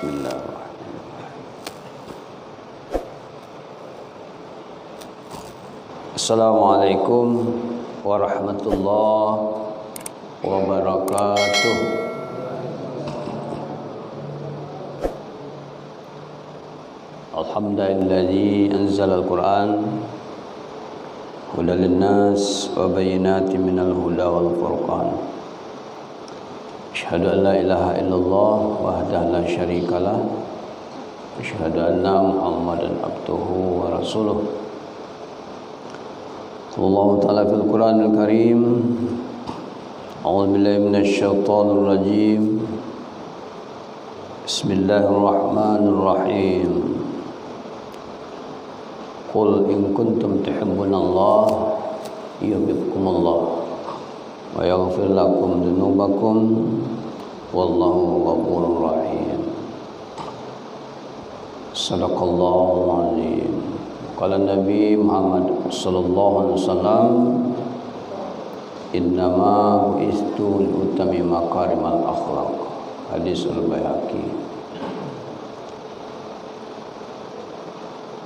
Bismillahirrahmanirrahim. Assalamualaikum warahmatullahi wabarakatuh. Alhamdulillazi anzala al-Qur'an hudan lin-nas wa bayyinatin minal huda wal furqan. Asyhadu an la ilaha illallah wahdahu la syarikalah. Asyhadu anna Muhammadan abduhu wa rasuluh. Allahu ta'ala fil Qur'anil Karim. A'udzu billahi minasy syaithanir rajim. Bismillahirrahmanirrahim. Qul in kuntum tuhibbunallaha yuhibbukumullah wa yaghfir lakum dzunubakum wallahu ghafurur rahim. Shadaqallahul azim. Qala Nabi Muhammad sallallahu alaihi wasallam, innama bu'istu liutami makarimal akhlaq. Hadis Al-Baihaqi.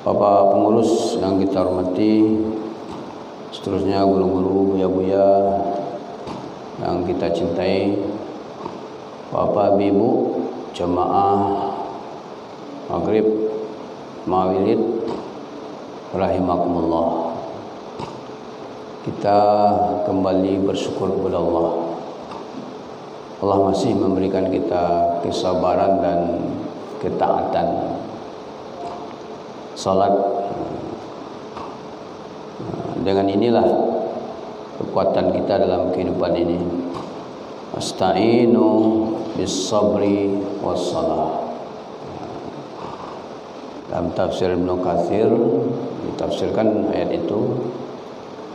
Bapak pengurus yang kita hormati, seterusnya guru-guru, buya-buya yang kita cintai, Bapak Ibu jemaah Maghrib Mawilid rahimakumullah. Kita kembali bersyukur kepada Allah. Allah masih memberikan kita kesabaran dan ketaatan. Salat, dengan inilah kekuatan kita dalam kehidupan ini. Asta'inu bis sabri was salah. Dalam tafsir Ibnu Katsir ditafsirkan ayat itu,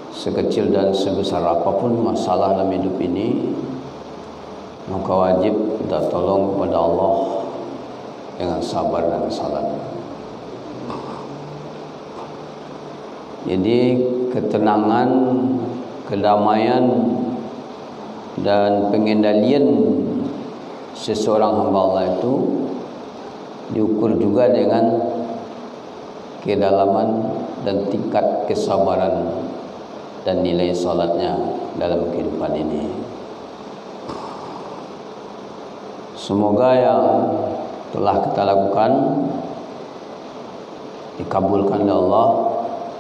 sekecil dan sebesar apapun masalah dalam hidup ini, maka wajib kita tolong kepada Allah dengan sabar dan salat. Jadi ketenangan, kedamaian dan pengendalian seseorang hamba Allah itu diukur juga dengan kedalaman dan tingkat kesabaran dan nilai salatnya dalam kehidupan ini. Semoga yang telah kita lakukan dikabulkan oleh Allah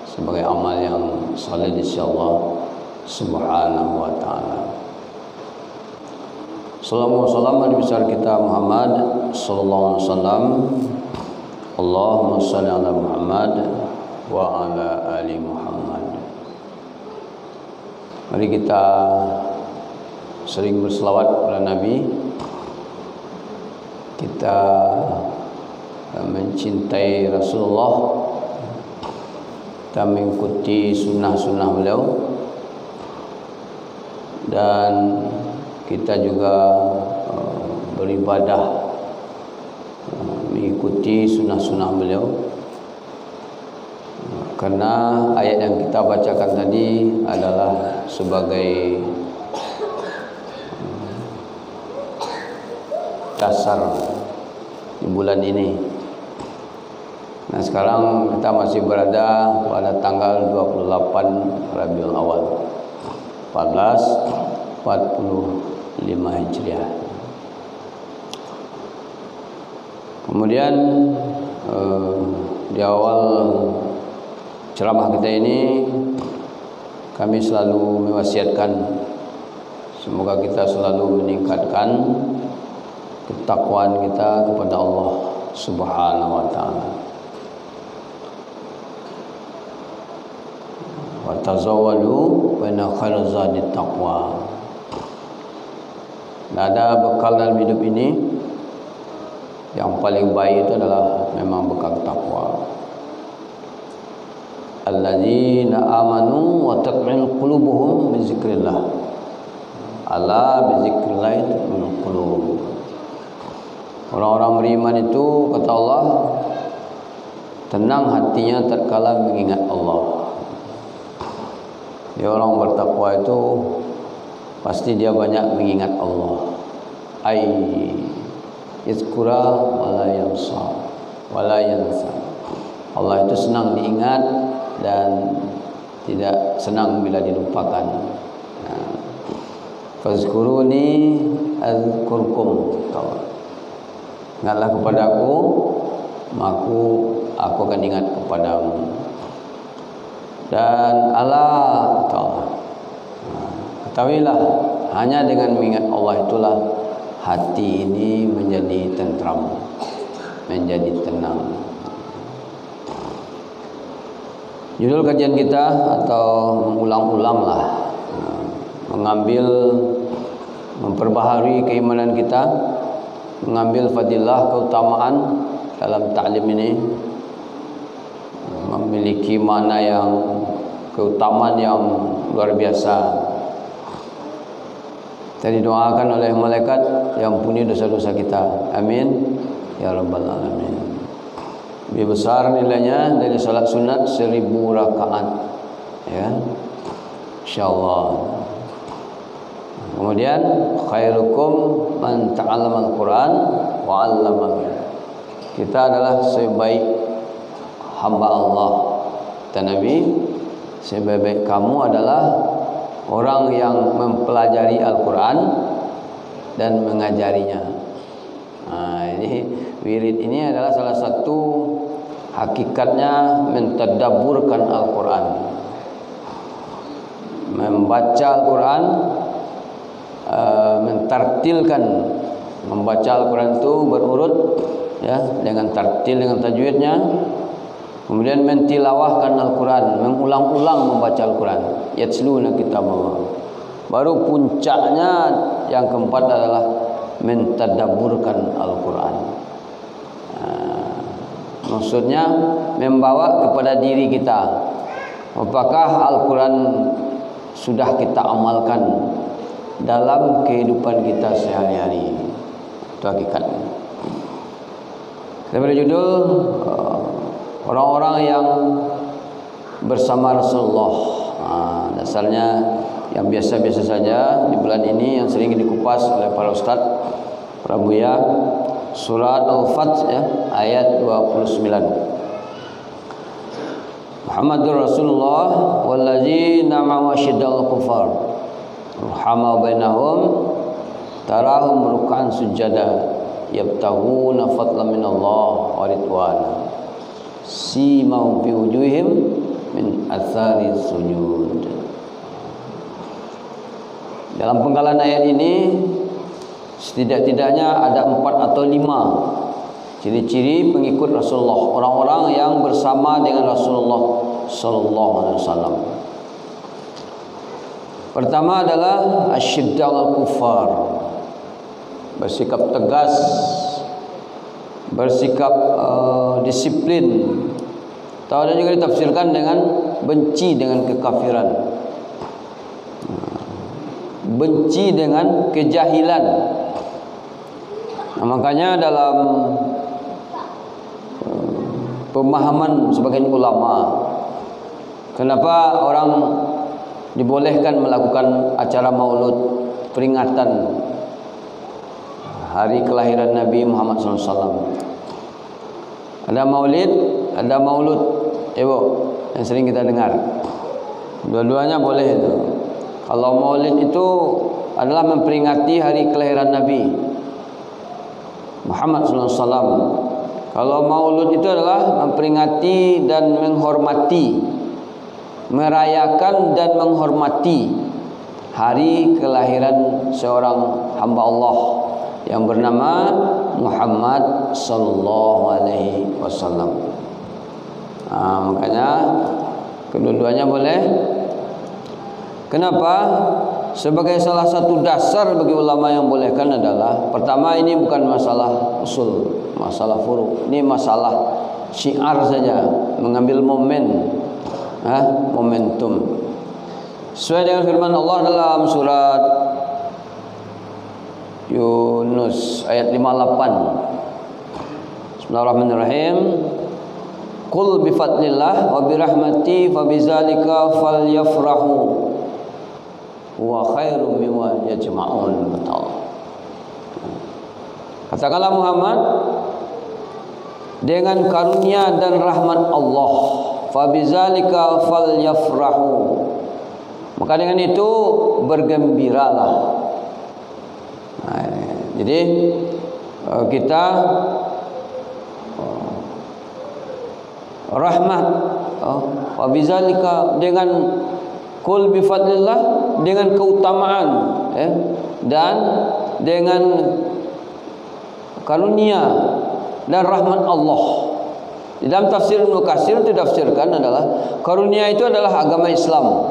sebagai amal yang saleh di sisi Allah Subhanahu wa taala. Sallallahu alaihi besar kita Muhammad sallallahu alaihi wasallam. Allahumma shalli ala Muhammad wa ala ali Muhammad. Mari kita sering berselawat kepada Nabi. Kita mencintai Rasulullah, kita mengikuti sunnah-sunnah beliau, dan kita juga beribadah mengikuti sunnah-sunnah beliau, karena ayat yang kita bacakan tadi adalah sebagai dasar di bulan ini. Nah, sekarang kita masih berada pada tanggal 28 Rabiul Awal 1445 Hijriah. Kemudian di awal ceramah kita ini kami selalu mewasiatkan semoga kita selalu meningkatkan ketakwaan kita kepada Allah Subhanahu wa taala. Wa tazawwadu fa inna khairaz zadi taqwa. Ada bekal dalam hidup ini, yang paling baik itu adalah memang bekal takwa. Alladzina amanu wa tatma'innu qulubuhum bi dzikrillah. Ala bi dzikrillah tatma'innul qulub. Orang-orang beriman itu, kata Allah, tenang hatinya tatkala mengingat Allah. Dia orang bertakwa itu pasti dia banyak mengingat Allah. yazkura wala yansa wala yansa. Allah itu senang diingat dan tidak senang bila dilupakan. Fazkuruni azkurkum. Ingatlah kepadaku, maka aku akan ingat kepadamu. Dan Allah Ta'ala, ketahuilah, hanya dengan mengingat Allah itulah hati ini menjadi tentram, menjadi tenang. Judul kajian kita atau mengulang-ulanglah, mengambil, memperbaharui keimanan kita, mengambil fadilah, keutamaan dalam ta'lim ini, memiliki mana yang keutamaan yang luar biasa. Kita didoakan oleh malaikat yang ampuni dosa-dosa kita. Amin ya rabbal alamin. Lebih besar nilainya dari salat sunat 1000 rakaat, ya, insyaallah. Kemudian khairukum man ta'allama al-Quran wa 'allamahu. Kita adalah sebaik hamba Allah dan Nabi. Sebaik kamu adalah orang yang mempelajari Al-Quran dan mengajarinya. Ini wirid ini adalah salah satu hakikatnya mentadabburkan Al-Quran, membaca Al-Quran, mentartilkan, membaca Al-Quran itu berurut, ya, dengan tartil, dengan tajwidnya. Kemudian mentilawahkan Al-Quran, mengulang-ulang membaca Al-Quran. Yatsluna kitabullah. Baru puncaknya yang keempat adalah mentadabburkan Al-Quran. Maksudnya membawa kepada diri kita, apakah Al-Quran sudah kita amalkan dalam kehidupan kita sehari-hari. Itu hakikatnya. Kita beri judul orang-orang yang bersama Rasulullah. Dasarnya yang biasa-biasa saja di bulan ini yang sering dikupas oleh para ustaz, para buya. Surat Al-Fath, ya, ayat 29. Muhammadur Rasulullah walladzina ma'ahu asyiddal kufar ruhama bainahum tarahum ruk'an sujada yabtaghuna fadlan minallah wa ridwana simahum fi wujuhihim min athari sujud. Dalam penggalan ayat ini setidak-tidaknya ada 4 atau 5 ciri-ciri pengikut Rasulullah, orang-orang yang bersama dengan Rasulullah sallallahu alaihi wasallam. Pertama adalah asyiddal al-kuffar, bersikap tegas, bersikap disiplin. Atau ada juga ditafsirkan dengan benci dengan kekafiran, benci dengan kejahilan. Makanya dalam pemahaman sebagian ulama, kenapa orang dibolehkan melakukan acara maulud, peringatan hari kelahiran Nabi Muhammad SAW. Ada maulid, ada maulud, yang sering kita dengar. Dua-duanya boleh itu. Kalau maulid itu adalah memperingati hari kelahiran Nabi Muhammad SAW. Kalau maulud itu adalah memperingati dan menghormati, merayakan dan menghormati hari kelahiran seorang hamba Allah yang bernama Muhammad sallallahu alaihi wasallam. Makanya kedua-duanya boleh. Kenapa? Sebagai salah satu dasar bagi ulama yang bolehkan adalah, pertama, ini bukan masalah usul, masalah furu'. Ini masalah syiar saja, mengambil momentum. Sesuai dengan firman Allah dalam surat Yunus ayat 58. Bismillahirrahmanirrahim. Qul bi fadlillah wa bi rahmati fa bidzalika falyafrahu wa khairum mimma yajma'un. Kata Katakanlah Muhammad, dengan karunia dan rahmat Allah, fabizalika falyafrahu, maka dengan itu bergembiralah. Jadi kita rahmat, wabizalika dengan kul bifadlillah, dengan keutamaan dan dengan karunia dan rahmat Allah. Di dalam tafsir Ibnu Katsir itu ditafsirkan adalah karunia itu adalah agama Islam,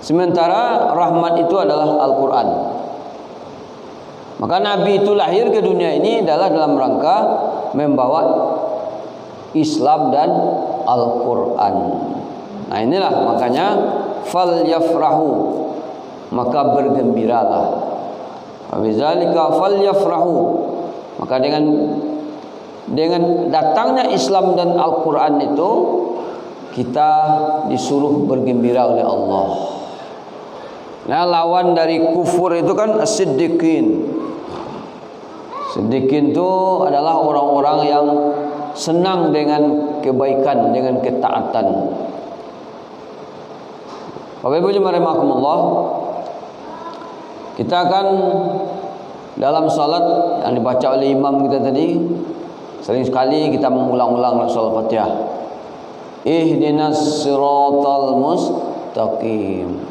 sementara rahmat itu adalah Al-Quran. Maka Nabi itu lahir ke dunia ini adalah dalam rangka membawa Islam dan Al-Quran. Nah inilah makanya fal yafrahu, maka bergembiralah. Wabizalika fal yafrahu, maka dengan datangnya Islam dan Al-Quran itu kita disuruh bergembira oleh Allah. Nah lawan dari kufur itu kan as-siddiqin. Siddiqin itu adalah orang-orang yang senang dengan kebaikan, dengan ketaatan. Bapak Ibu jemaah rahimakumullah, kita akan dalam salat yang dibaca oleh imam kita tadi, sering sekali kita mengulang-ulang salat Fatihah. Ihdinas siratal mustaqim.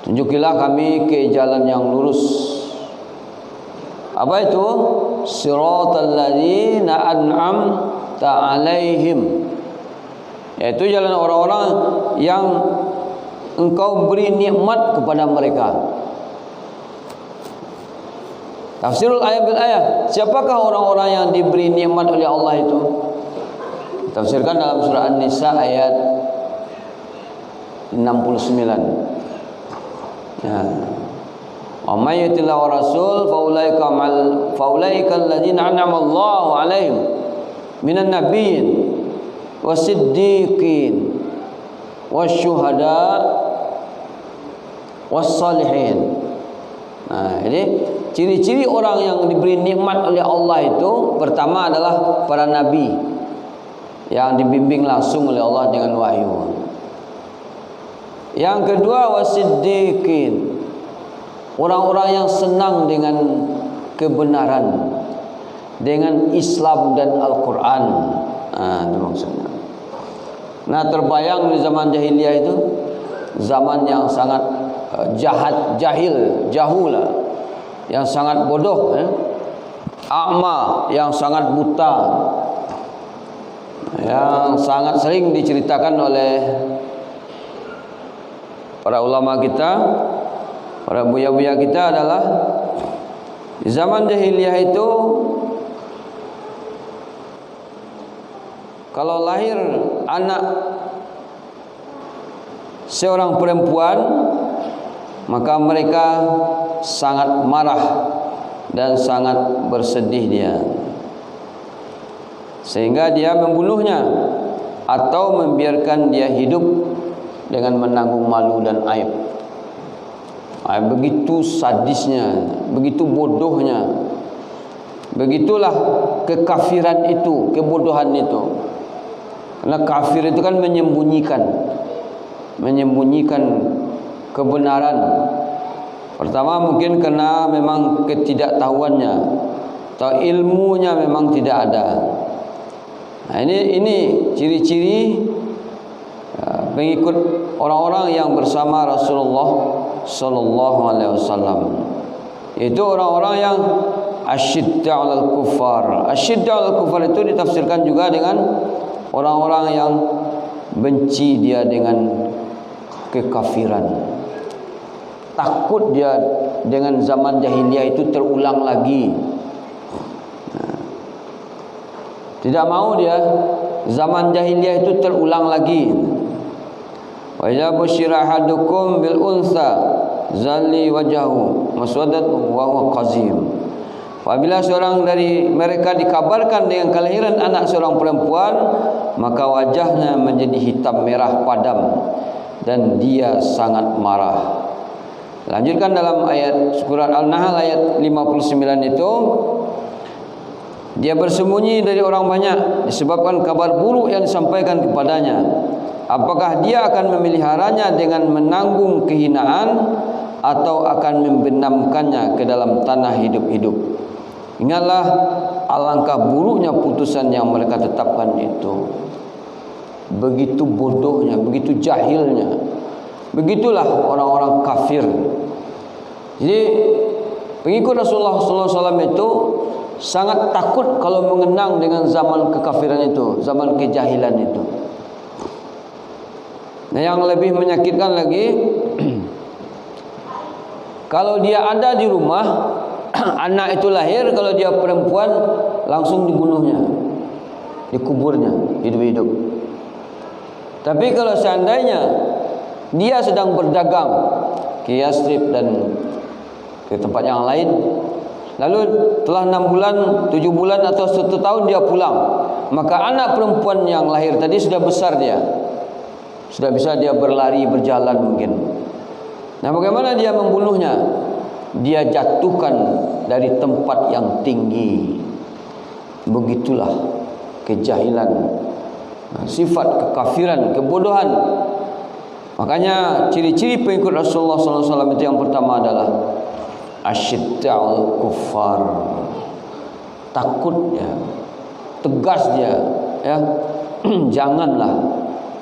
Tunjukilah kami ke jalan yang lurus. Apa itu? Siratal ladzina an'amta 'alaihim. Yaitu jalan orang-orang yang Engkau beri nikmat kepada mereka. Tafsirul ayat bil ayat. Siapakah orang-orang yang diberi nikmat oleh Allah itu? Tafsirkan dalam surah An-Nisa ayat 69. Ya. Wa may yutillah wa rasul faulaika alladzina an'ama Allahu 'alaihim minan nabiyyin wasiddiqin wasyuhada wassalihin. Nah, jadi ciri-ciri orang yang diberi nikmat oleh Allah itu pertama adalah para nabi yang dibimbing langsung oleh Allah dengan wahyu. Yang kedua wasiddiqin, orang-orang yang senang dengan kebenaran, dengan Islam dan Al-Quran. Nah, itu maksudnya. Nah, terbayang di zaman jahiliyah itu zaman yang sangat jahat, jahul, yang sangat bodoh, a'ma, yang sangat buta, yang sangat sering diceritakan oleh para ulama kita, para buya-buya kita adalah di zaman jahiliyah itu kalau lahir anak seorang perempuan, maka mereka sangat marah dan sangat bersedih dia, sehingga dia membunuhnya atau membiarkan dia hidup dengan menanggung malu dan aib. Begitu sadisnya, begitu bodohnya, begitulah kekafiran itu, kebodohan itu. Karena kafir itu kan menyembunyikan kebenaran. Pertama mungkin karena memang ketidaktahuannya atau ilmunya memang tidak ada. Nah, ini ciri-ciri pengikut orang-orang yang bersama Rasulullah sallallahu alaihi wasallam. Itu orang-orang yang asyidda 'alal kufar. Asyidda 'alal kufar itu ditafsirkan juga dengan orang-orang yang benci dia dengan kekafiran. Takut dia dengan zaman jahiliyah itu terulang lagi. Tidak mau dia zaman jahiliyah itu terulang lagi. Wa idza busyira ahadukum bil unsa zalli wajhahu maswadat wa huwa qazim. Apabila seorang dari mereka dikabarkan dengan kelahiran anak seorang perempuan, maka wajahnya menjadi hitam merah padam dan dia sangat marah. Lanjutkan dalam ayat surat Al-Nahl ayat 59 itu, Dia bersembunyi dari orang banyak disebabkan kabar buruk yang disampaikan kepadanya. Apakah dia akan memeliharanya dengan menanggung kehinaan atau akan membenamkannya ke dalam tanah hidup-hidup? Ingatlah alangkah buruknya putusan yang mereka tetapkan itu. Begitu bodohnya, begitu jahilnya. Begitulah orang-orang kafir. Jadi pengikut Rasulullah SAW itu sangat takut kalau mengenang dengan zaman kekafiran itu, zaman kejahilan itu. Nah, yang lebih menyakitkan lagi, kalau dia ada di rumah, anak itu lahir, kalau dia perempuan langsung dibunuhnya, dikuburnya hidup-hidup. Tapi kalau seandainya dia sedang berdagang ke Yastrib dan ke tempat yang lain, lalu telah 6 bulan, 7 bulan atau 1 tahun dia pulang, maka anak perempuan yang lahir tadi sudah besar, dia sudah bisa dia berlari, berjalan mungkin. Nah, bagaimana dia membunuhnya? Dia jatuhkan dari tempat yang tinggi. Begitulah kejahilan, sifat kekafiran, kebodohan. Makanya ciri-ciri pengikut Rasulullah SAW itu yang pertama adalah asyidda'ul kuffar. Takut dia, tegas dia, ya. Janganlah,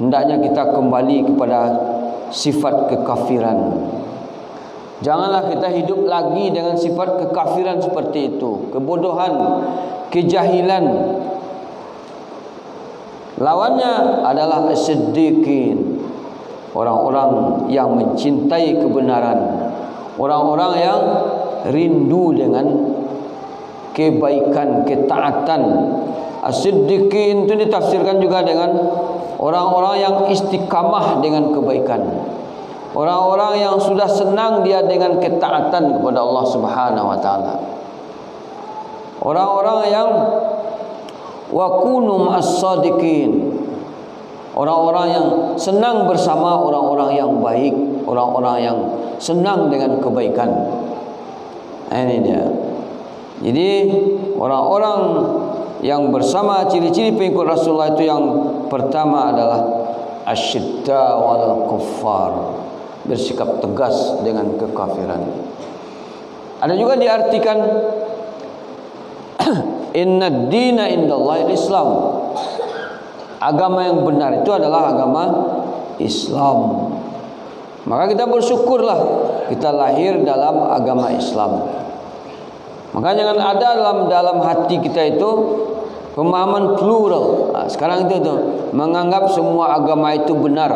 hendaknya kita kembali kepada sifat kekafiran. Janganlah kita hidup lagi dengan sifat kekafiran seperti itu, kebodohan, kejahilan. Lawannya adalah as-siddiqin, orang-orang yang mencintai kebenaran, orang-orang yang rindu dengan kebaikan, ketaatan. As-siddiqin itu ditafsirkan juga dengan orang-orang yang istiqamah dengan kebaikan, orang-orang yang sudah senang dia dengan ketaatan kepada Allah Subhanahu wa taala, orang-orang yang wa kunu ma'as-sadiqin, orang-orang yang senang bersama orang-orang yang baik, orang-orang yang senang dengan kebaikan. Ini dia. Jadi orang-orang yang bersama ciri-ciri pengikut Rasulullah itu yang pertama adalah asyidda wal kuffar, bersikap tegas dengan kekafiran. Ada juga diartikan inna dina indallahi Islam. Agama yang benar itu adalah agama Islam. Maka kita bersyukurlah kita lahir dalam agama Islam. Maka jangan ada dalam hati kita itu pemahaman plural. Nah, sekarang itu tuh menganggap semua agama itu benar.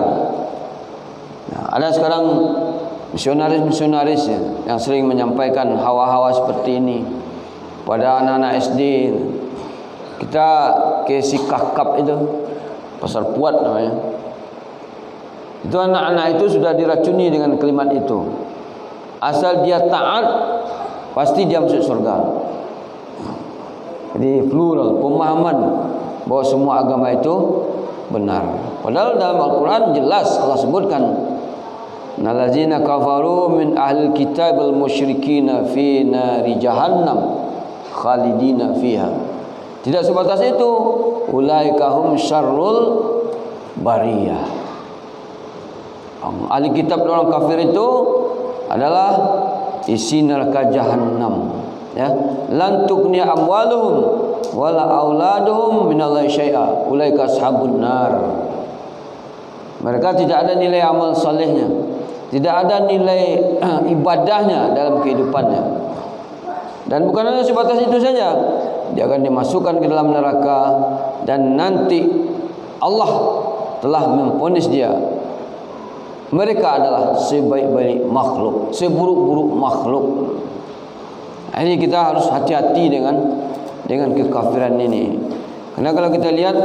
Nah, ada sekarang misionaris-misionaris ya, yang sering menyampaikan hawa-hawa seperti ini pada anak-anak SD. Kita ke si kakap itu, Pasar Puat namanya. Itu anak-anak itu sudah diracuni dengan kalimat itu. Asal dia taat, pasti dia masuk surga. Jadi plural, pemahaman bahwa semua agama itu benar. Padahal dalam Al-Quran jelas Allah sebutkan, "Allazina kafaru min ahlil kitabil musyrikina fi nari jahannam khalidina fiha." Tidak sebatas itu, ulaika hum syarrul bariyah. Ahli kitab dan orang kafir itu adalah isi neraka jahannam, ya. Lan tughni amwaluhum wala auladuhum minallahi syai'a ulaika ashabun nar. Mereka tidak ada nilai amal salehnya, tidak ada nilai ibadahnya dalam kehidupannya. Dan bukan hanya sebatas itu saja, dia akan dimasukkan ke dalam neraka dan nanti Allah telah memvonis dia, mereka adalah sebaik-baik makhluk, seburuk-buruk makhluk. Ini kita harus hati-hati dengan kekafiran ini. Karena kalau kita lihat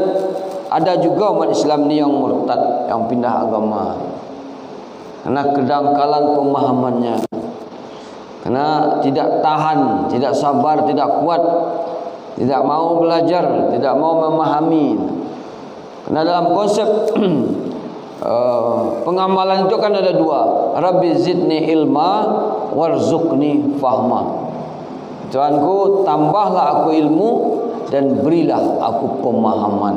ada juga umat Islam ini yang murtad, yang pindah agama. Karena kedangkalan pemahamannya. Karena tidak tahan, tidak sabar, tidak kuat, tidak mau belajar, tidak mau memahami. Karena dalam konsep pengamalan itu kan ada dua, Rabbi zidni ilma warzuqni fahma. Tuhanku, tambahlah aku ilmu dan berilah aku pemahaman.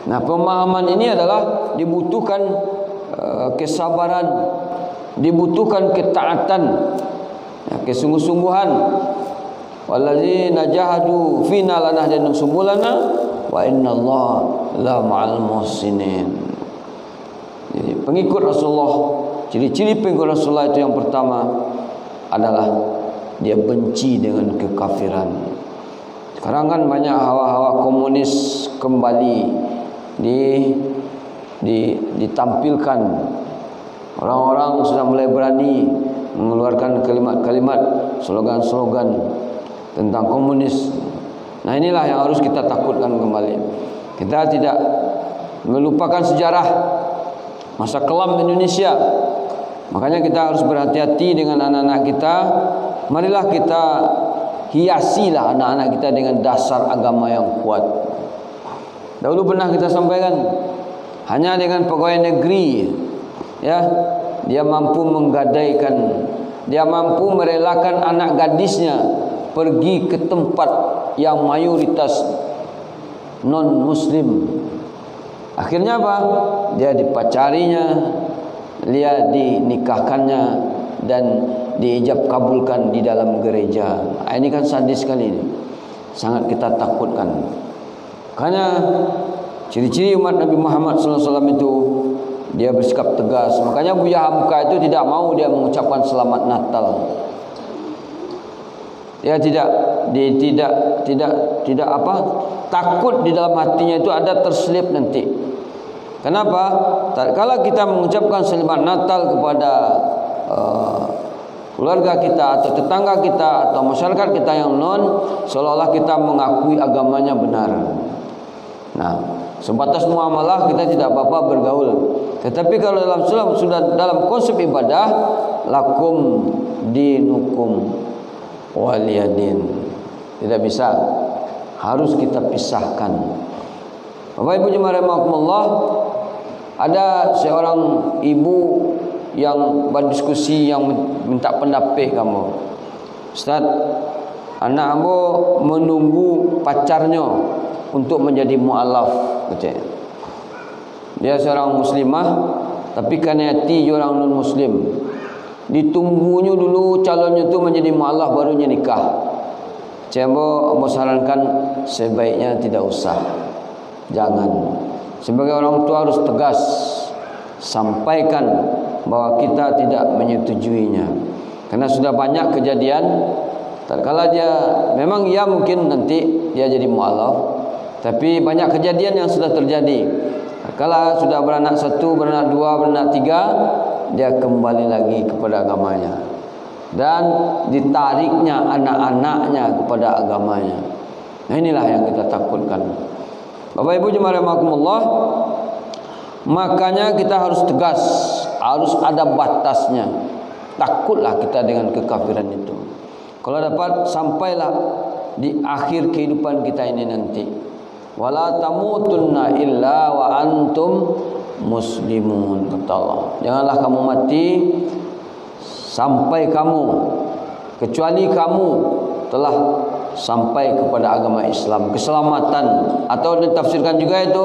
Nah, pemahaman ini adalah dibutuhkan kesabaran, dibutuhkan ketaatan, ya, kesungguh-sungguhan. Wallazina jahadu fina lanahdihim subulana wa innallaha la ma'al muhsinin. Jadi pengikut Rasulullah, ciri-ciri pengikut Rasulullah itu yang pertama adalah dia benci dengan kekafiran. Sekarang kan banyak hawa-hawa komunis kembali ditampilkan. Orang-orang sudah mulai berani mengeluarkan kalimat-kalimat, slogan-slogan tentang komunis. Nah, inilah yang harus kita takutkan kembali. Kita tidak melupakan sejarah masa kelam Indonesia. Makanya kita harus berhati-hati dengan anak-anak kita. Marilah kita hiasilah anak-anak kita dengan dasar agama yang kuat. Dahulu pernah kita sampaikan, hanya dengan pegawai negeri, ya, dia mampu menggadaikan, dia mampu merelakan anak gadisnya pergi ke tempat yang mayoritas non muslim. Akhirnya apa? Dia dipacarinya, dia dinikahkannya dan diijab kabulkan di dalam gereja. Ini kan sadis sekali ini. Sangat kita takutkan. Karena ciri-ciri umat Nabi Muhammad SAW itu dia bersikap tegas. Makanya Buya Hamka itu tidak mau dia mengucapkan selamat Natal. Dia tidak apa? Takut di dalam hatinya itu ada terselip nanti. Kenapa? Kalau kita mengucapkan selamat Natal kepada keluarga kita atau tetangga kita atau masyarakat kita yang non, seolah-olah kita mengakui agamanya benar. Nah, sebatas muamalah kita tidak apa-apa bergaul. Tetapi kalau dalam sudah dalam konsep ibadah, lakum dinukum waliyadin, tidak bisa, harus kita pisahkan. Bapak Ibu jemaah rahimakumullah, ada seorang ibu yang berdiskusi, yang minta pendapat kamu. Ustaz, anak ambo menunggu pacarnya untuk menjadi mu'alaf, katanya. Dia seorang muslimah, tapi karena hati orang non muslim. Ditunggunya dulu calonnya itu menjadi mu'alaf, barunya nikah. Saya mau sarankan sebaiknya tidak usah, jangan. Sebagai orang tua harus tegas, sampaikan bahwa kita tidak menyetujuinya. Karena sudah banyak kejadian, tatkala dia memang ia mungkin nanti dia jadi mu'alaf, tapi banyak kejadian yang sudah terjadi. Kalau sudah beranak satu, beranak dua, beranak tiga, dia kembali lagi kepada agamanya dan ditariknya anak-anaknya kepada agamanya. Nah, inilah yang kita takutkan. Bapak Ibu jemaah rahimakumullah, makanya kita harus tegas, harus ada batasnya. Takutlah kita dengan kekafiran itu. Kalau dapat, sampailah di akhir kehidupan kita ini nanti. Wala tamutunna illa wa antum muslimun, kata Allah. Janganlah kamu mati sampai kecuali kamu telah sampai kepada agama Islam, keselamatan. Atau ditafsirkan juga itu,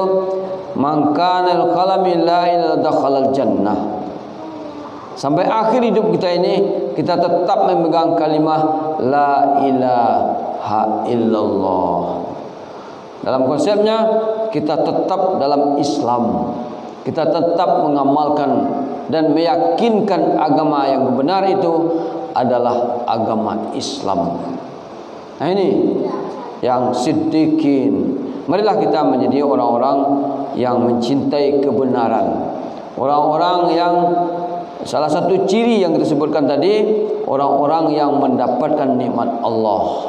man kana al-qalami la ilaha dakhalal jannah. Sampai akhir hidup kita ini kita tetap memegang kalimah la ilaha illallah. Dalam konsepnya kita tetap dalam Islam, kita tetap mengamalkan dan meyakinkan agama yang benar itu adalah agama Islam. Nah, ini yang siddiqin. Marilah kita menjadi orang-orang yang mencintai kebenaran, orang-orang yang salah satu ciri yang kita sebutkan tadi, orang-orang yang mendapatkan nikmat Allah.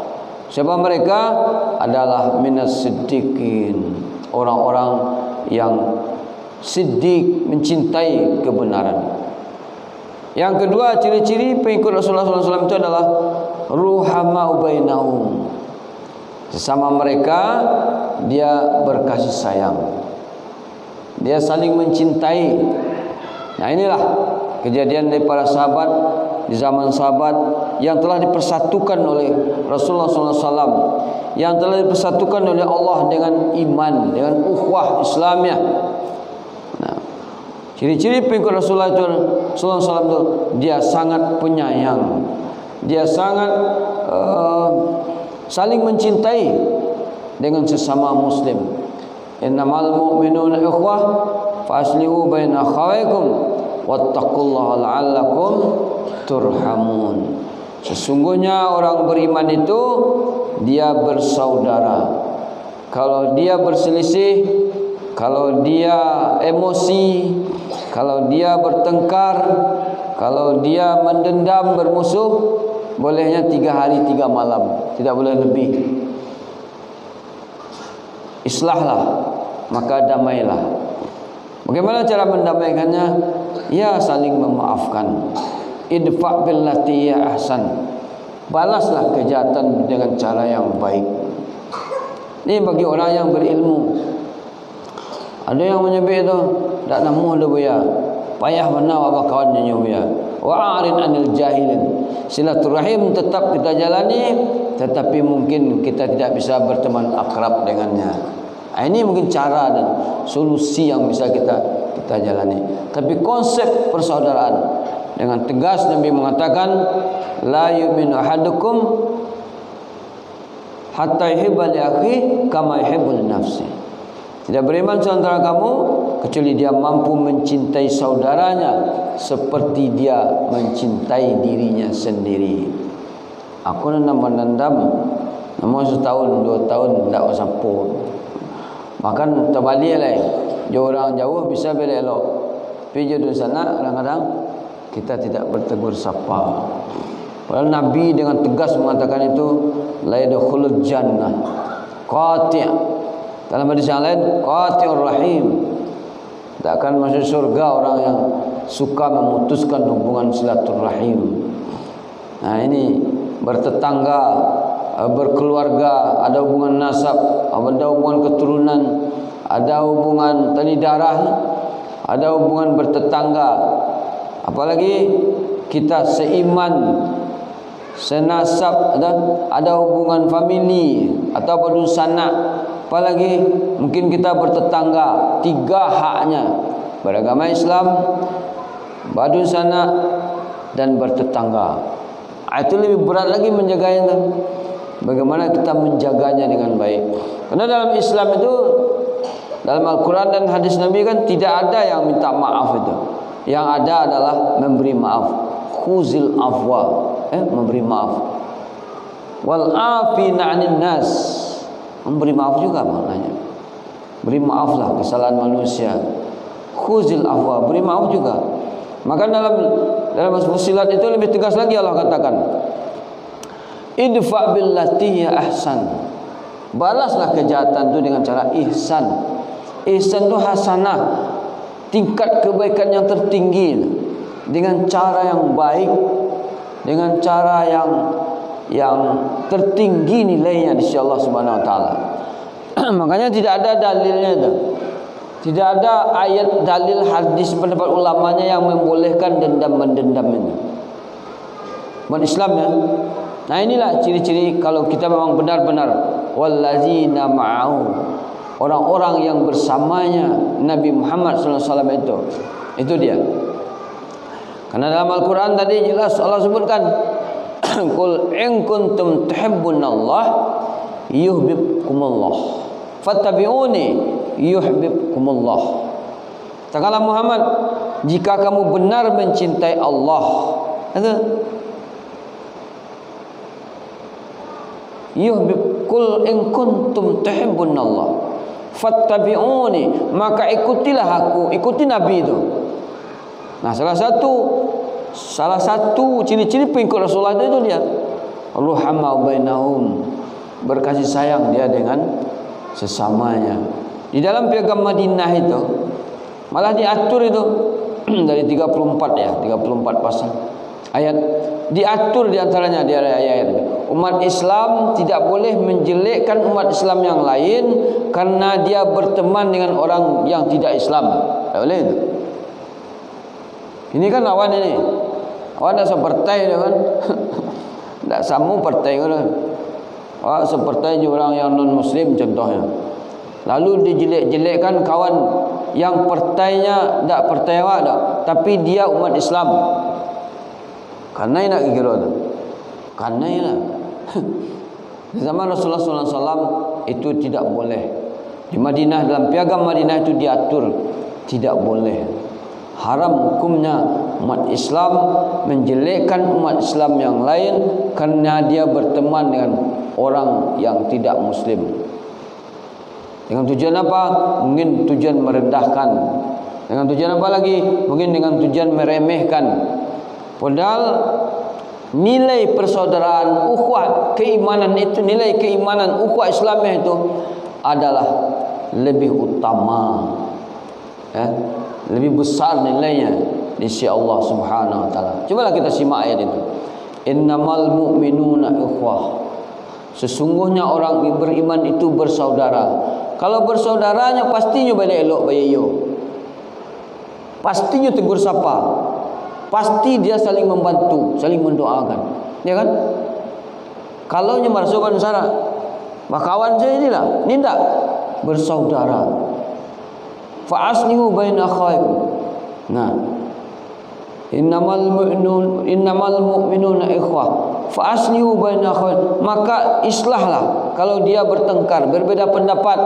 Siapa mereka? Adalah minas siddiqin, orang-orang yang siddiq, mencintai kebenaran. Yang kedua, ciri-ciri pengikut Rasulullah SAW itu adalah ruhamau bainahum. Sesama mereka dia berkasih sayang, dia saling mencintai. Nah, inilah kejadian dari para sahabat di zaman sahabat yang telah dipersatukan oleh Rasulullah SAW, yang telah dipersatukan oleh Allah dengan iman, dengan ukhuwah Islamiyah. Nah, ciri-ciri pengikut Rasulullah SAW itu dia sangat penyayang, dia sangat saling mencintai dengan sesama muslim. Innamal mu'minuna ikhwah faslihu baina akhawaykum wattaqullaha la'allakum turhamun. Sesungguhnya orang beriman itu dia bersaudara. Kalau dia berselisih, kalau dia emosi, kalau dia bertengkar, kalau dia mendendam, bermusuh, bolehnya 3 hari 3 malam, tidak boleh lebih. Islahlah, maka damailah. Bagaimana cara mendamaikannya? Ya, saling memaafkan. Idfa' billati ya ahsan. Balaslah kejahatan dengan cara yang baik. Ini bagi orang yang berilmu. Ada yang menyebut itu tak namuh dah buaya. Payah mana apa kawan nyanyi buaya. Wa'arid anil jahilin. Silaturahim tetap kita jalani, tetapi mungkin kita tidak bisa berteman akrab dengannya. Ini mungkin cara dan solusi yang bisa kita jalani. Tapi konsep persaudaraan dengan tegas Nabi mengatakan, la yu'minu ahadukum hatta yuhibba li akhi kama yuhibbu li nafsi. Tidak beriman seantara kamu kecuali dia mampu mencintai saudaranya seperti dia mencintai dirinya sendiri. Aku nak menendam, namun setahun 2 tahun tidak usah pun. Bahkan terbalik lah. Dia orang jauh bisa bela elok. Pergi di sana kadang-kadang kita tidak bertegur sapa. Padahal Nabi dengan tegas mengatakan itu, la yadkhulul jannah qati'. Dalam hadis yang lain, qati'ur rahim. Tak akan masuk surga orang yang suka memutuskan hubungan silaturahim. Nah, ini bertetangga, berkeluarga, ada hubungan nasab, ada hubungan keturunan, ada hubungan tali darah, ada hubungan bertetangga. Apalagi kita seiman, senasab, ada hubungan famili atau badun sanak. Apalagi mungkin kita bertetangga, 3 haknya: beragama Islam, badun sanak, dan bertetangga. Itu lebih berat lagi menjaganya. Bagaimana kita menjaganya dengan baik? Karena dalam Islam itu, dalam Al-Quran dan hadis Nabi kan tidak ada yang minta maaf itu. Yang ada adalah memberi maaf. Khuzil afwa, memberi maaf. Wal afina 'anil nas, memberi maaf juga maknanya. Beri maaflah kesalahan manusia. Khuzil afwa, beri maaf juga. Maka dalam Fussilat itu lebih tegas lagi Allah katakan, idfa' billati ya ahsan. Balaslah kejahatan itu dengan cara ihsan. Ihsan itu hasanah, tingkat kebaikan yang tertinggi, dengan cara yang baik, dengan cara yang tertinggi nilainya di sisi Allah Subhanahu wa taala. Makanya tidak ada dalilnya itu. Tidak ada ayat, dalil, hadis, pendapat ulamanya yang membolehkan dendam-mendendam ini. Buat Islam ya. Nah, inilah ciri-ciri kalau kita memang benar-benar wallazina ma'ahu, orang-orang yang bersamanya Nabi Muhammad SAW itu dia. Karena dalam Al-Quran tadi jelas Allah sebutkan, qul in kuntum tuhibbunallah yuhibbukumullah fattabi'uni yuhibbukumullah. Katakanlah Muhammad, jika kamu benar mencintai Allah, yuhibbukum in kuntum tuhibbunallah fattabi'uni, maka ikutilah aku, ikuti Nabi itu. Nah, salah satu ciri-ciri pengikut Rasulullah itu dia ruhama bainahum, berkasih sayang dia dengan sesamanya. Di dalam piagam Madinah itu malah diatur itu dari 34 pasal ayat, diatur di antaranya di ayat itu, umat Islam tidak boleh menjelekkan umat Islam yang lain karena dia berteman dengan orang yang tidak Islam. Tak boleh itu. Ini kan lawan ini. Orang dah seperti dia kan. Tak sama partai kan. Orang seperti orang yang non muslim contohnya. Lalu dijelek-jelekkan kawan yang partainya tak partai awak dah, tapi dia umat Islam. Karena nak kira tu. Karena lah. Di zaman Rasulullah SAW itu tidak boleh. Di Madinah, dalam piagam Madinah itu diatur tidak boleh. Haram hukumnya umat Islam menjelekkan umat Islam yang lain kerana dia berteman dengan orang yang tidak Muslim. Dengan tujuan apa? Mungkin tujuan merendahkan. Dengan tujuan apa lagi? Mungkin dengan tujuan meremehkan. Padahal nilai persaudaraan, ukhuwah keimanan itu, nilai keimanan ukhuwah Islamiyah itu adalah lebih utama, ya, lebih besar nilainya di sisi Allah Subhanahu wa taala. Cobalah kita simak ayat itu. Innamal mu'minuna ikhwah. Sesungguhnya orang beriman itu bersaudara. Kalau bersaudaranya pastinya balik elok bayo. Pastinya tegur sapa. Pasti dia saling membantu, saling mendoakan. Ya kan? Kalau nya marsoban sana, kawan saya inilah, ini tak bersaudara. Fa aslihu baina akhaikum. Nah, innamal mu'minuna ikhwah. Fa aslihu baina akhaikum. Maka islahlah kalau dia bertengkar, berbeda pendapat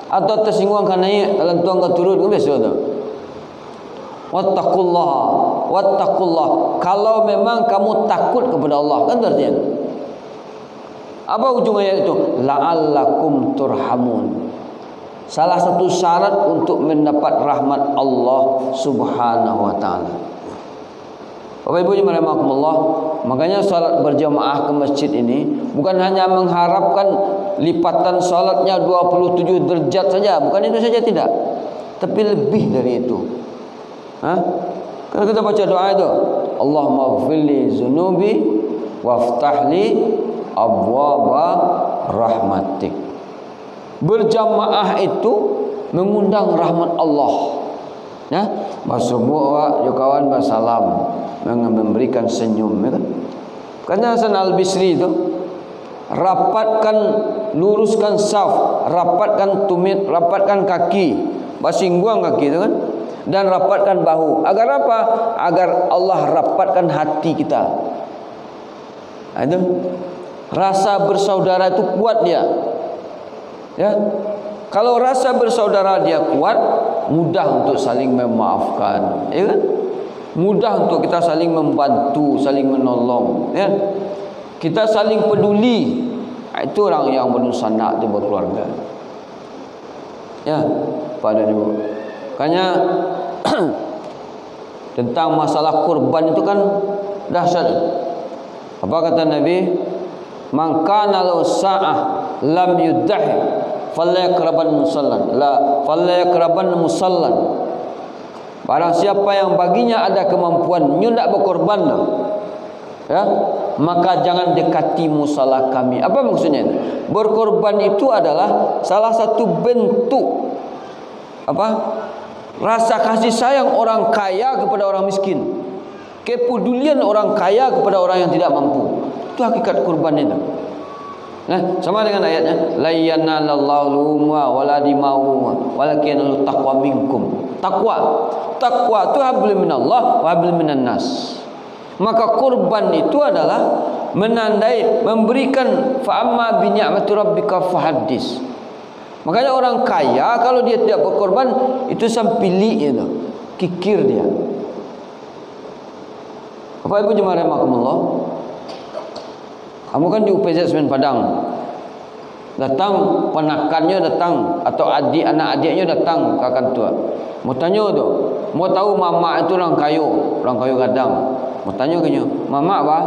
atau tersinggung kan naik dalam tuang ke turun, biasa tu. Wattaqullah. Kalau memang kamu takut kepada Allah, kan artinya. Apa ujung ayat itu? La'allakum turhamun. Salah satu syarat untuk mendapat rahmat Allah Subhanahu wa taala. Bapak Ibu yang rahimakumullah, makanya salat berjamaah ke masjid ini bukan hanya mengharapkan lipatan salatnya 27 derajat saja, bukan itu saja, tidak. Tapi lebih dari itu. Kalau kita baca doa itu, Allahumma ghfirli zunubi waftahli abwaba rahmatik. Berjamaah itu mengundang rahmat Allah. Ya, bersubuh kawan bersalam, memberikan senyum, ya kan? Karena Hasan Al-Bisri itu rapatkan, luruskan saf, rapatkan tumit, rapatkan kaki, basingguang kaki itu kan, dan rapatkan bahu. Agar apa? Agar Allah rapatkan hati kita. Itu rasa bersaudara itu kuat dia. Ya. Kalau rasa bersaudara dia kuat, mudah untuk saling memaafkan, ya kan? Mudah untuk kita saling membantu, saling menolong, ya. Kita saling peduli. Itu orang yang bernusanak di berkeluarga. Ya, pada ibu. Makanya tentang masalah kurban itu kan dahsyat. Apa kata Nabi? Man kana lahu sa'ah lam yudahi falyaqraban musallan. Falyaqraban musallan. Barang siapa yang baginya ada kemampuan hendak berkorban, ya, maka jangan dekati musala kami. Apa maksudnya? Berkorban itu adalah salah satu bentuk apa? Rasa kasih sayang orang kaya kepada orang miskin. Kepedulian orang kaya kepada orang yang tidak mampu. Itu hakikat kurban itu. Nah, sama dengan ayatnya, la yanalallahu luhumha wala dima'uha walakin taqwa minkum. Takwa itu hablum minallah wa hablum minan nas. Maka kurban itu adalah menandai, memberikan fa amma bi ni'mati rabbika fahaddis. Makanya orang kaya kalau dia tidak berkorban itu sampili itu, kikir dia. Bapak Ibu jemaah rahimakumullah, kamu kan di UPZ Semen Padang, datang penakannya datang atau anak-adiknya datang ke kantor. Mau tanya tu, mau tahu mama itu orang kayu gadang. Mau tanya ke dia, mama apa?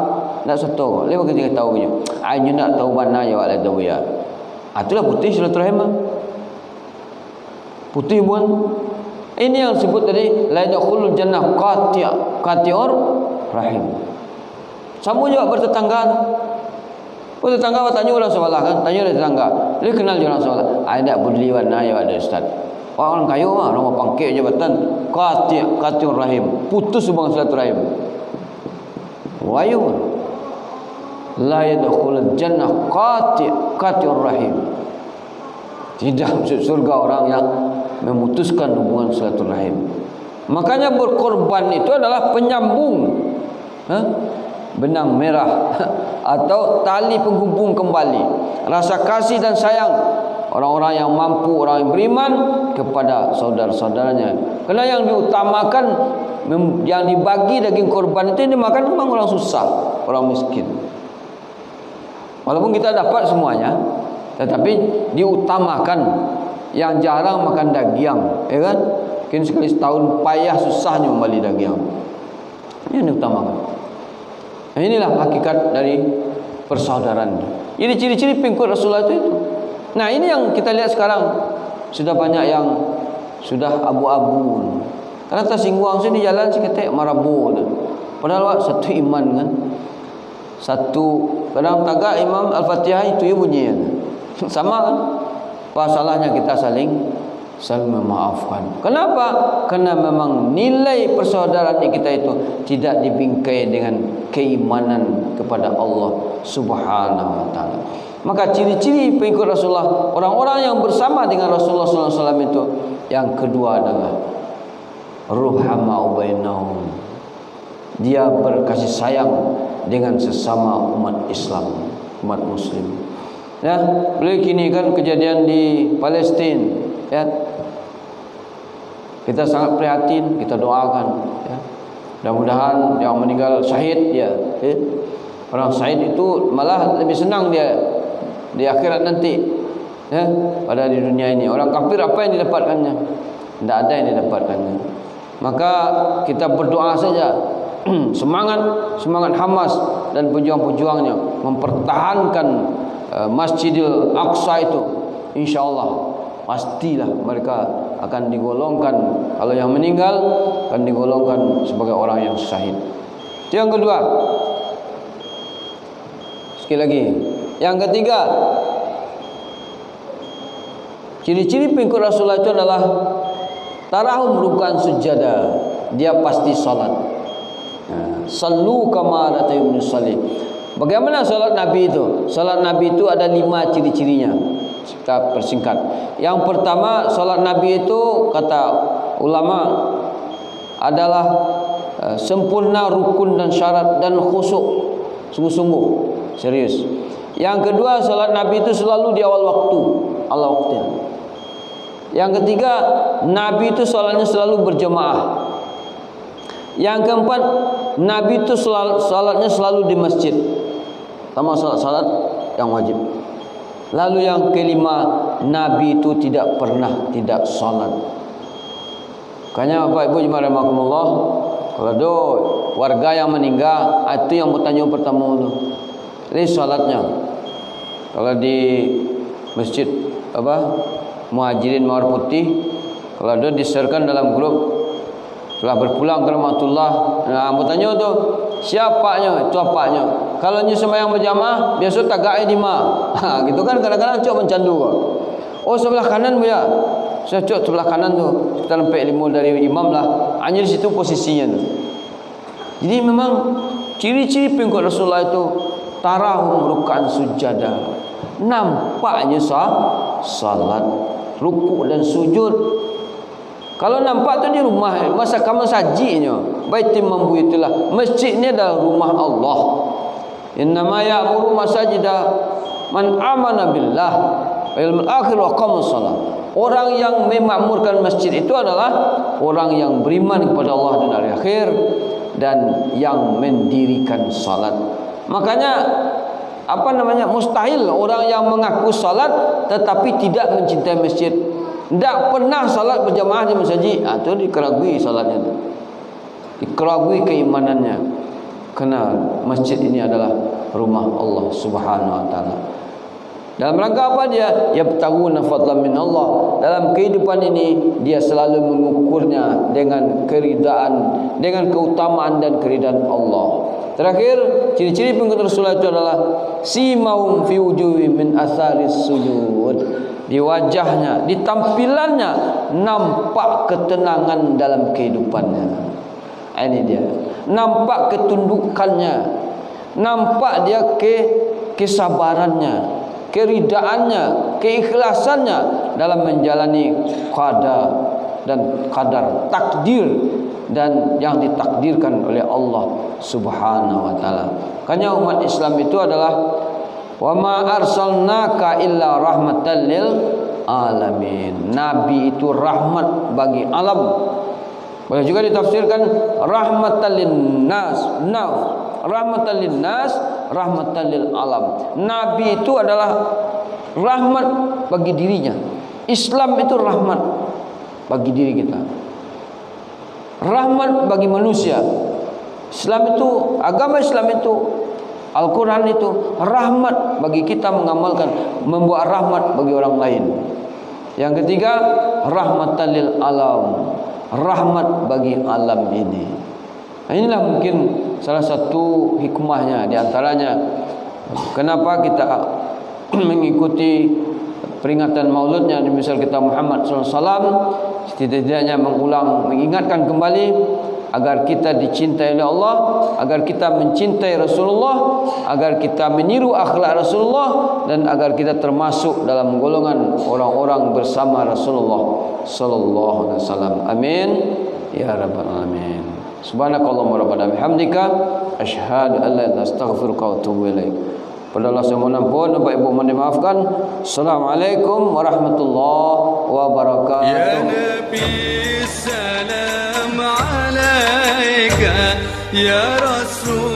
Nak soto. Lepas kita tahu ke dia, ayo nak tahu mana ya wala tahu ya. Itulah putih silaturahim. Putih bukan. Ini yang disebut tadi la yadkhulul jannah qati'ur rahim. Sama juga bertetangga. Bertetangga tanya orang sebelah kan, tanya tetangga. Dia kenal orang sebelah. Ada peduli warna ya ada ustaz. Orang kayu mah orang pangkek jabatan qati'ur rahim. Putus hubungan silaturahim. wayung. La yadkhulul jannah qati'ur rahim. Tidak masuk surga orang yang memutuskan hubungan silaturahim. Makanya berkorban itu adalah penyambung benang merah atau tali penghubung kembali rasa kasih dan sayang orang-orang yang mampu, orang yang beriman kepada saudara-saudaranya. Karena yang diutamakan, yang dibagi daging korban itu yang dimakan memang orang susah, orang miskin. Walaupun kita dapat semuanya, tetapi diutamakan yang jarang makan daging, ya kan? Mungkin sekali setahun payah susahnya membeli daging. Ini yang diutamakan. Nah, inilah hakikat dari persaudaraan. Jadi ciri-ciri pengikut Rasulullah itu. Nah, ini yang kita lihat sekarang sudah banyak yang sudah abu-abu. Karena tersinggung sini di jalan si ketek marabu. Padahal satu iman kan. Satu kadang tagak Imam Al-Fatihah itu ya bunyi. Sama kan? Apa salahnya kita saling memaafkan. Kenapa? Karena memang nilai persaudaraan kita itu tidak dibingkai dengan keimanan kepada Allah Subhanahu wa taala. Maka ciri-ciri pengikut Rasulullah, orang-orang yang bersama dengan Rasulullah sallallahu alaihi wasallam itu, yang kedua adalah ruhama'u bainahum. Dia berkasih sayang dengan sesama umat Islam, umat muslim. Ya, beli kini kan kejadian di Palestina, ya. Kita sangat prihatin, kita doakan, ya. Mudah-mudahan yang meninggal syahid ya. Orang syahid itu malah lebih senang dia di akhirat nanti, ya, pada di dunia ini. Orang kafir apa yang didapatkannya? Tidak ada yang didapatkannya. Maka kita berdoa saja, semangat Hamas dan pejuang-pejuangnya mempertahankan Masjidil Aqsa itu. InsyaAllah pastilah mereka akan digolongkan, kalau yang meninggal akan digolongkan sebagai orang yang syahid. Itu yang kedua. Sekali lagi, yang ketiga, ciri-ciri pengikut Rasulullah itu adalah tarahum ruk'an sujada. Dia pasti salat. Sallu kama ra'aytumuni usalli. Bagaimana salat Nabi itu? Salat Nabi itu ada 5 ciri-cirinya. Kita persingkat. Yang pertama, salat Nabi itu kata ulama adalah sempurna rukun dan syarat dan khusyuk, sungguh-sungguh serius. Yang kedua, salat Nabi itu selalu di awal waktu, Allah waktunya. Yang ketiga, Nabi itu salatnya selalu berjemaah. Yang keempat, Nabi itu salatnya selalu di masjid, sama salat yang wajib. Lalu yang kelima, Nabi itu tidak pernah tidak salat. Makanya Bapak Ibu jemaah rahimakumullah, kalau ada warga yang meninggal, itu yang bertanya pertama itu, ini salatnya. Kalau di masjid Muhajirin Mawar Putih, kalau ada diserkan dalam grup telah berpulang ke rahmatullah. Nah, bertanya tu siapanya, itu apanya. Kalau nyu sembahyang berjamaah, biasa tagak di ma. Ha, gitu kan kadang-kadang cok mencandu. Oh, sebelah kanan ya. Saya cok sebelah kanan tu. Kita nampak ilmu dari imam lah. Hanya di situ posisinya tu. Jadi memang ciri-ciri pengikut Rasulullah itu tarahum ruk'an sujada. Nampaknya salat, rukuk dan sujud. Kalau nampak tu di rumah, masa kamu sajinya, baitim mambuyutillah. Masjid ni adalah rumah Allah. Innama ya'muru masajida man amana billah wal yawmil akhir wa qama shalah. Orang yang memakmurkan masjid itu adalah orang yang beriman kepada Allah dan hari akhir dan yang mendirikan salat. Makanya mustahil orang yang mengaku salat tetapi tidak mencintai masjid. Tak pernah salat berjamaah di masjid, itu dikeragui salatnya, dikeragui keimanannya. Kerana masjid ini adalah rumah Allah Subhanahu wa taala. Dalam rangka apa dia? Yabtaguna fadlan min Allah. Dalam kehidupan ini dia selalu mengukurnya dengan keridaan, dengan keutamaan dan keridaan Allah. Terakhir, ciri-ciri pengikut Rasulullah itu adalah simahum fi wujuhihim min atharis sujud. Di wajahnya, di tampilannya nampak ketenangan dalam kehidupannya. Ini dia. Nampak ketundukannya, nampak dia kesabarannya, keridaannya, keikhlasannya dalam menjalani qada dan qadar, takdir dan yang ditakdirkan oleh Allah Subhanahu wa taala. Makanya umat Islam itu adalah wa ma arsalnaka illa rahmatan lil alamin. Nabi itu rahmat bagi alam. Boleh juga ditafsirkan rahmatan linnas, rahmatan linnas, rahmatan lil alam. Nabi itu adalah rahmat bagi dirinya. Islam itu rahmat bagi diri kita, rahmat bagi manusia. Islam itu, agama Islam itu, Al-Quran itu rahmat bagi kita mengamalkan, membuat rahmat bagi orang lain. Yang ketiga, rahmatan lil alam, rahmat bagi alam ini. Nah, inilah mungkin salah satu hikmahnya, di antaranya kenapa kita mengikuti peringatan mauludnya Nabi besar kita Muhammad SAW, setidaknya mengingatkan kembali agar kita dicintai oleh Allah, agar kita mencintai Rasulullah, agar kita meniru akhlak Rasulullah, dan agar kita termasuk dalam golongan orang-orang bersama Rasulullah sallallahu alaihi wasallam. Amin ya rabbal alamin. Subhanakallahumma rabbana bihamdika asyhadu an la ilaha illa anta astaghfiruka wa atubu ilaik. Pada Allah saya mohon ampun, Bapak Ibu mohon dimaafkan. Assalamualaikum warahmatullahi wabarakatuh. Ya Nabi salam alaika ya Rasul